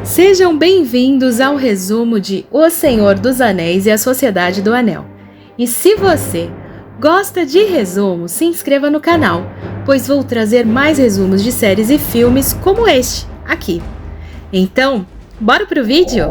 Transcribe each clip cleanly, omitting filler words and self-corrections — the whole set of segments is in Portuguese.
Sejam bem-vindos ao resumo de O Senhor dos Anéis e a Sociedade do Anel. E se você gosta de resumo, se inscreva no canal, pois vou trazer mais resumos de séries e filmes como este, aqui. Então, bora pro vídeo?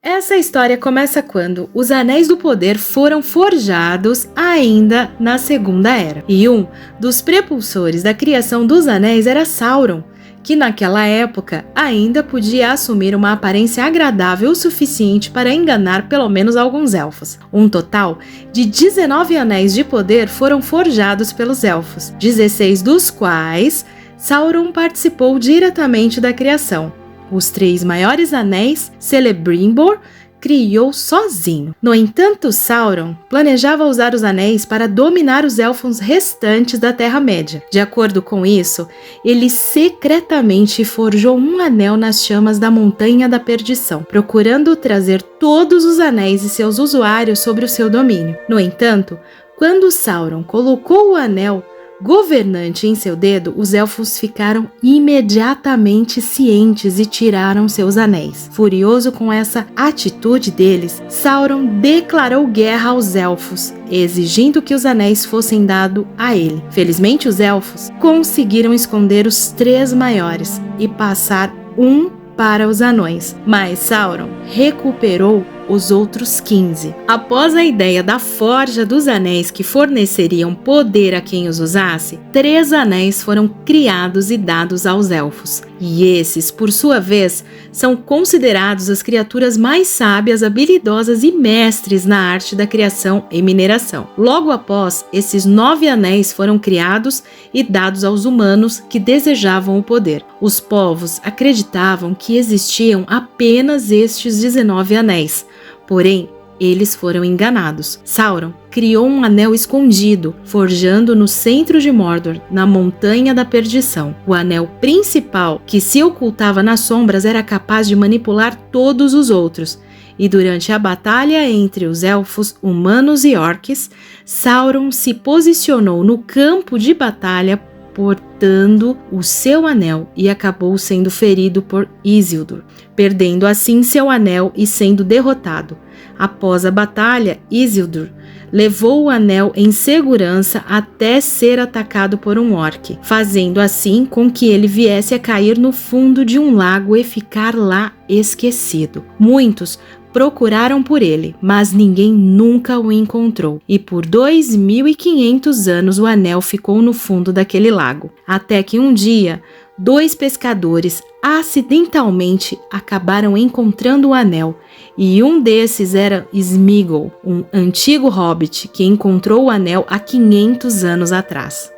Essa história começa quando os Anéis do Poder foram forjados ainda na Segunda Era. E um dos prepulsores da criação dos Anéis era Sauron, que naquela época ainda podia assumir uma aparência agradável o suficiente para enganar pelo menos alguns elfos. Um total de 19 Anéis de Poder foram forjados pelos elfos, 16 dos quais Sauron participou diretamente da criação. Os 3 maiores anéis, Celebrimbor criou sozinho. No entanto, Sauron planejava usar os anéis para dominar os elfos restantes da Terra-média. De acordo com isso, ele secretamente forjou um anel nas chamas da Montanha da Perdição, procurando trazer todos os anéis e seus usuários sobre o seu domínio. No entanto, quando Sauron colocou o anel governante em seu dedo, os elfos ficaram imediatamente cientes e tiraram seus anéis. Furioso com essa atitude deles, Sauron declarou guerra aos elfos, exigindo que os anéis fossem dados a ele. Felizmente, os elfos conseguiram esconder os 3 maiores e passar um para os anões, mas Sauron recuperou os outros 15. Após a ideia da forja dos anéis que forneceriam poder a quem os usasse, 3 anéis foram criados e dados aos elfos. E esses, por sua vez, são considerados as criaturas mais sábias, habilidosas e mestres na arte da criação e mineração. Logo após, esses 9 anéis foram criados e dados aos humanos que desejavam o poder. Os povos acreditavam que existiam apenas estes 19 anéis. Porém, eles foram enganados. Sauron criou um anel escondido, forjando no centro de Mordor, na Montanha da Perdição. O anel principal, que se ocultava nas sombras, era capaz de manipular todos os outros. E durante a batalha entre os elfos, humanos e orques, Sauron se posicionou no campo de batalha portando o seu anel e acabou sendo ferido por Isildur, perdendo assim seu anel e sendo derrotado. Após a batalha, Isildur levou o anel em segurança até ser atacado por um orc, fazendo assim com que ele viesse a cair no fundo de um lago e ficar lá esquecido. Muitos procuraram por ele, mas ninguém nunca o encontrou, e por 2.500 anos o anel ficou no fundo daquele lago, até que um dia 2 pescadores acidentalmente acabaram encontrando o anel, e um desses era Sméagol, um antigo hobbit que encontrou o anel há 500 anos atrás.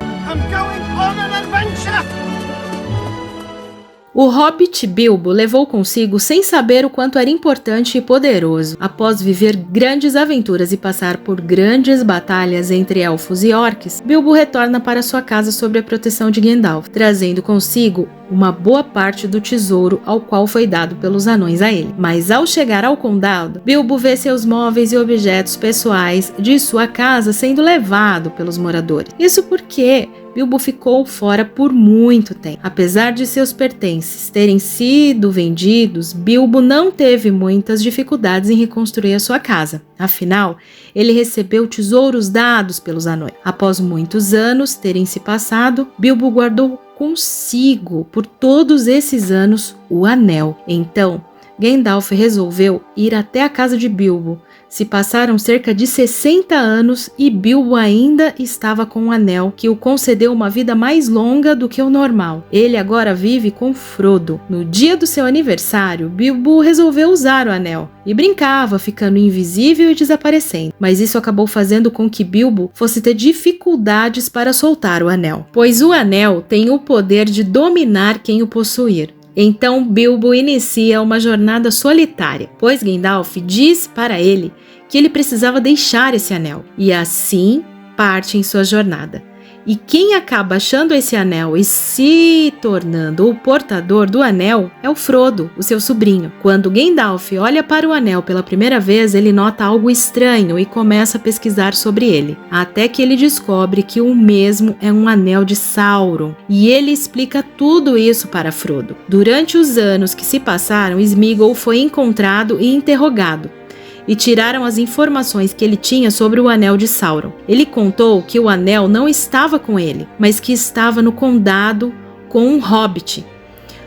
O hobbit Bilbo levou consigo sem saber o quanto era importante e poderoso. Após viver grandes aventuras e passar por grandes batalhas entre elfos e orques, Bilbo retorna para sua casa sob a proteção de Gandalf, trazendo consigo uma boa parte do tesouro ao qual foi dado pelos anões a ele. Mas ao chegar ao condado, Bilbo vê seus móveis e objetos pessoais de sua casa sendo levado pelos moradores. Isso porque Bilbo ficou fora por muito tempo. Apesar de seus pertences terem sido vendidos, Bilbo não teve muitas dificuldades em reconstruir a sua casa. Afinal, ele recebeu tesouros dados pelos anões. Após muitos anos terem se passado, Bilbo guardou consigo por todos esses anos o anel. Então, Gandalf resolveu ir até a casa de Bilbo. Se passaram cerca de 60 anos e Bilbo ainda estava com o anel, que o concedeu uma vida mais longa do que o normal. Ele agora vive com Frodo. No dia do seu aniversário, Bilbo resolveu usar o anel e brincava, ficando invisível e desaparecendo. Mas isso acabou fazendo com que Bilbo fosse ter dificuldades para soltar o anel, pois o anel tem o poder de dominar quem o possuir. Então Bilbo inicia uma jornada solitária, pois Gandalf diz para ele que ele precisava deixar esse anel, e assim parte em sua jornada. E quem acaba achando esse anel e se tornando o portador do anel é o Frodo, o seu sobrinho. Quando Gandalf olha para o anel pela primeira vez, ele nota algo estranho e começa a pesquisar sobre ele, até que ele descobre que o mesmo é um anel de Sauron, e ele explica tudo isso para Frodo. Durante os anos que se passaram, Sméagol foi encontrado e interrogado, e tiraram as informações que ele tinha sobre o anel de Sauron. Ele contou que o anel não estava com ele, mas que estava no condado com um hobbit.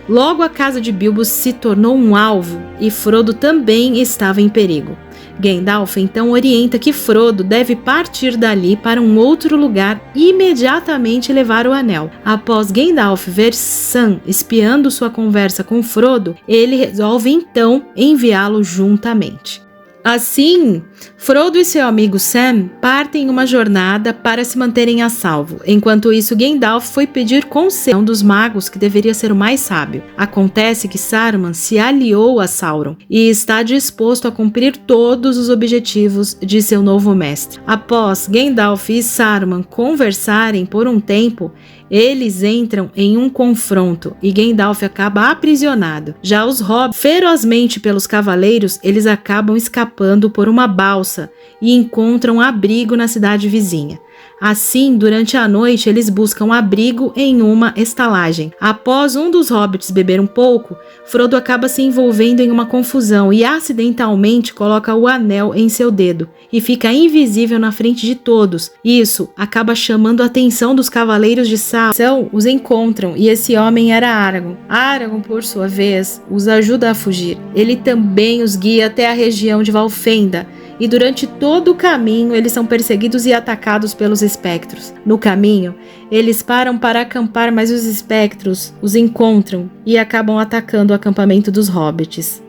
Logo a casa de Bilbo se tornou um alvo e Frodo também estava em perigo. Gandalf então orienta que Frodo deve partir dali para um outro lugar e imediatamente levar o anel. Após Gandalf ver Sam espiando sua conversa com Frodo, ele resolve então enviá-lo juntamente. Assim, Frodo e seu amigo Sam partem em uma jornada para se manterem a salvo. Enquanto isso, Gandalf foi pedir conselho dos magos, que deveria ser o mais sábio. Acontece que Saruman se aliou a Sauron e está disposto a cumprir todos os objetivos de seu novo mestre. Após Gandalf e Saruman conversarem por um tempo, eles entram em um confronto e Gandalf acaba aprisionado. Já os hobbits, ferozmente pelos cavaleiros, eles acabam escapando por uma balsa e encontram abrigo na cidade vizinha. Assim, durante a noite, eles buscam abrigo em uma estalagem. Após um dos hobbits beber um pouco, Frodo acaba se envolvendo em uma confusão e acidentalmente coloca o anel em seu dedo e fica invisível na frente de todos. Isso acaba chamando a atenção dos cavaleiros de Sauron. Os encontram e esse homem era Aragorn. Aragorn, por sua vez, os ajuda a fugir. Ele também os guia até a região de Valfenda. E durante todo o caminho eles são perseguidos e atacados pelos espectros. No caminho, eles param para acampar, mas os espectros os encontram e acabam atacando o acampamento dos hobbits.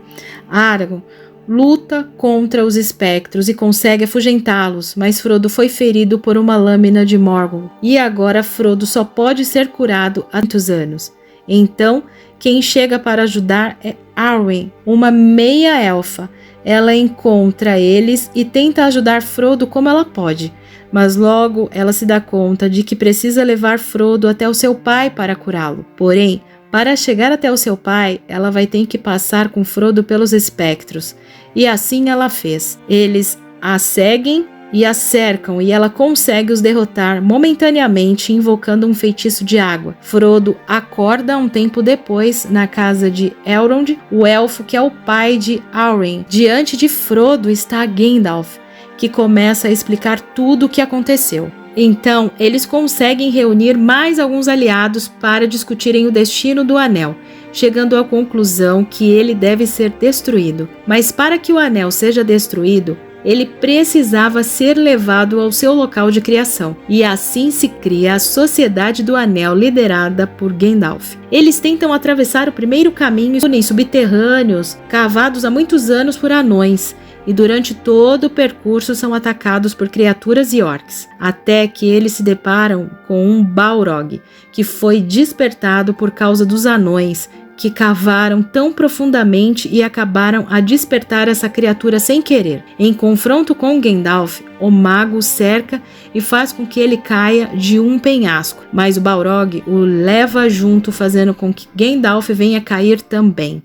Aragorn luta contra os espectros e consegue afugentá-los, mas Frodo foi ferido por uma lâmina de Morgoth. E agora Frodo só pode ser curado há muitos anos. Então, quem chega para ajudar é Arwen, uma meia-elfa. Ela encontra eles e tenta ajudar Frodo como ela pode, mas logo ela se dá conta de que precisa levar Frodo até o seu pai para curá-lo. Porém, para chegar até o seu pai, ela vai ter que passar com Frodo pelos espectros, e assim ela fez. Eles a seguem e a cercam e ela consegue os derrotar momentaneamente invocando um feitiço de água. Frodo acorda um tempo depois na casa de Elrond, o elfo que é o pai de Arwen. Diante de Frodo está Gandalf, que começa a explicar tudo o que aconteceu. Então, eles conseguem reunir mais alguns aliados para discutirem o destino do anel, chegando à conclusão que ele deve ser destruído. Mas para que o anel seja destruído, ele precisava ser levado ao seu local de criação, e assim se cria a Sociedade do Anel, liderada por Gandalf. Eles tentam atravessar o primeiro caminho em subterrâneos, cavados há muitos anos por anões, e durante todo o percurso são atacados por criaturas e orcs, até que eles se deparam com um Balrog, que foi despertado por causa dos anões, que cavaram tão profundamente e acabaram a despertar essa criatura sem querer. Em confronto com Gandalf, o mago o cerca e faz com que ele caia de um penhasco, mas o Balrog o leva junto, fazendo com que Gandalf venha cair também.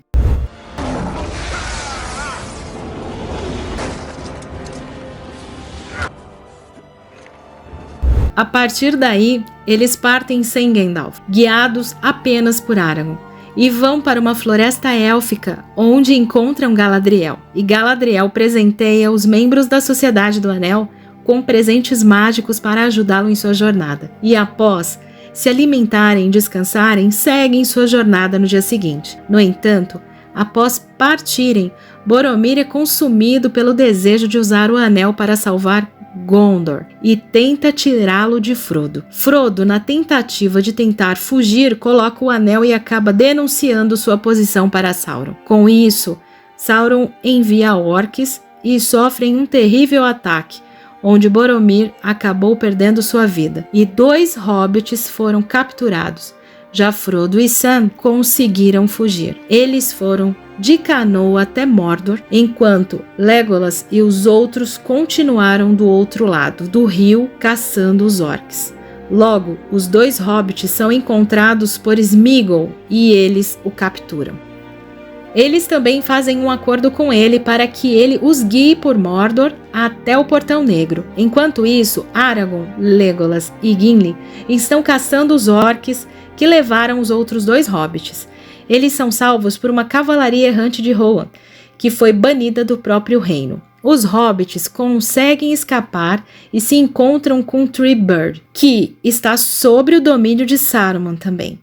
A partir daí, eles partem sem Gandalf, guiados apenas por Aragorn, e vão para uma floresta élfica, onde encontram Galadriel. E Galadriel presenteia os membros da Sociedade do Anel com presentes mágicos para ajudá-lo em sua jornada. E após se alimentarem e descansarem, seguem sua jornada no dia seguinte. No entanto, após partirem, Boromir é consumido pelo desejo de usar o anel para salvar Gondor e tenta tirá-lo de Frodo. Frodo, na tentativa de tentar fugir, coloca o anel e acaba denunciando sua posição para Sauron. Com isso, Sauron envia orcs e sofrem um terrível ataque, onde Boromir acabou perdendo sua vida, e 2 hobbits foram capturados. Já Frodo e Sam conseguiram fugir. Eles foram de canoa até Mordor, enquanto Legolas e os outros continuaram do outro lado do rio caçando os orcs. Logo, os 2 hobbits são encontrados por Sméagol e eles o capturam. Eles também fazem um acordo com ele para que ele os guie por Mordor até o Portão Negro. Enquanto isso, Aragorn, Legolas e Gimli estão caçando os orcs que levaram os outros 2 hobbits. Eles são salvos por uma cavalaria errante de Rohan, que foi banida do próprio reino. Os hobbits conseguem escapar e se encontram com Treebird, que está sob o domínio de Saruman também.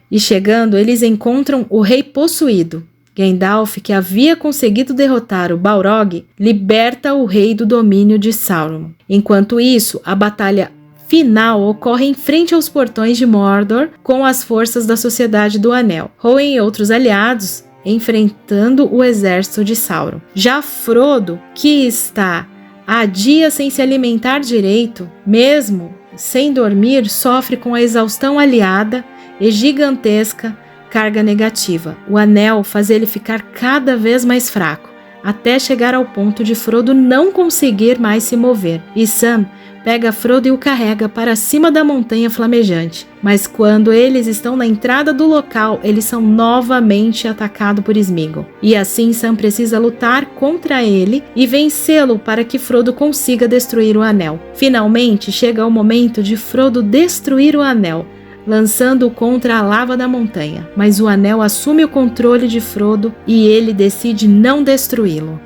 E chegando, eles encontram o Rei Possuído. Gandalf, que havia conseguido derrotar o Balrog, liberta o rei do domínio de Sauron. Enquanto isso, a batalha final ocorre em frente aos portões de Mordor com as forças da Sociedade do Anel, Rohan e outros aliados enfrentando o exército de Sauron. Já Frodo, que está há dias sem se alimentar direito, mesmo sem dormir, sofre com a exaustão aliada e gigantesca carga negativa. O anel faz ele ficar cada vez mais fraco, até chegar ao ponto de Frodo não conseguir mais se mover. E Sam pega Frodo e o carrega para cima da montanha flamejante. Mas quando eles estão na entrada do local, eles são novamente atacados por Sméagol. E assim Sam precisa lutar contra ele e vencê-lo para que Frodo consiga destruir o anel. Finalmente chega o momento de Frodo destruir o anel, lançando-o contra a lava da montanha. Mas o anel assume o controle de Frodo e ele decide não destruí-lo.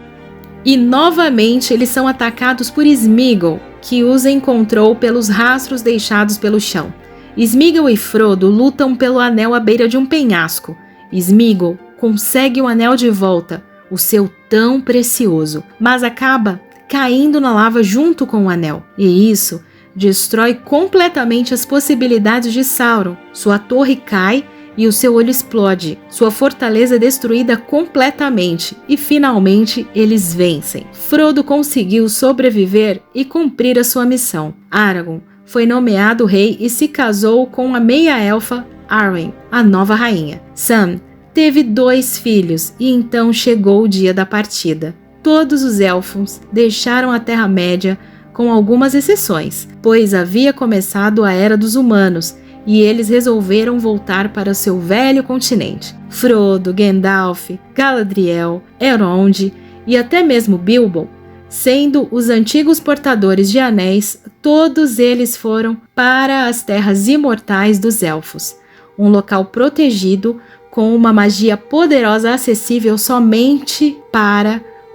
E novamente eles são atacados por Sméagol, que os encontrou pelos rastros deixados pelo chão. Sméagol e Frodo lutam pelo anel à beira de um penhasco. Sméagol consegue o anel de volta, o seu tão precioso, mas acaba caindo na lava junto com o anel. E isso destrói completamente as possibilidades de Sauron. Sua torre cai e o seu olho explode. Sua fortaleza é destruída completamente e finalmente eles vencem. Frodo conseguiu sobreviver e cumprir a sua missão. Aragorn foi nomeado rei e se casou com a meia-elfa Arwen, a nova rainha. Sam teve 2 filhos e então chegou o dia da partida. Todos os elfos deixaram a Terra-média, com algumas exceções, pois havia começado a Era dos Humanos e eles resolveram voltar para o seu velho continente. Frodo, Gandalf, Galadriel, Elrond e até mesmo Bilbo, sendo os antigos portadores de anéis, todos eles foram para as terras imortais dos elfos, um local protegido com uma magia poderosa acessível somente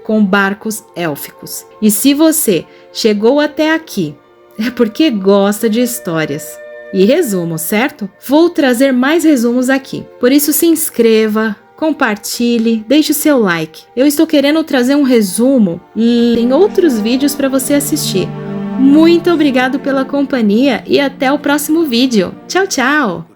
com barcos élficos. E se você chegou até aqui, é porque gosta de histórias e resumos, certo? Vou trazer mais resumos aqui. Por isso se inscreva, compartilhe, deixe o seu like. Eu estou querendo trazer um resumo e tem outros vídeos para você assistir. Muito obrigado pela companhia e até o próximo vídeo. Tchau, tchau!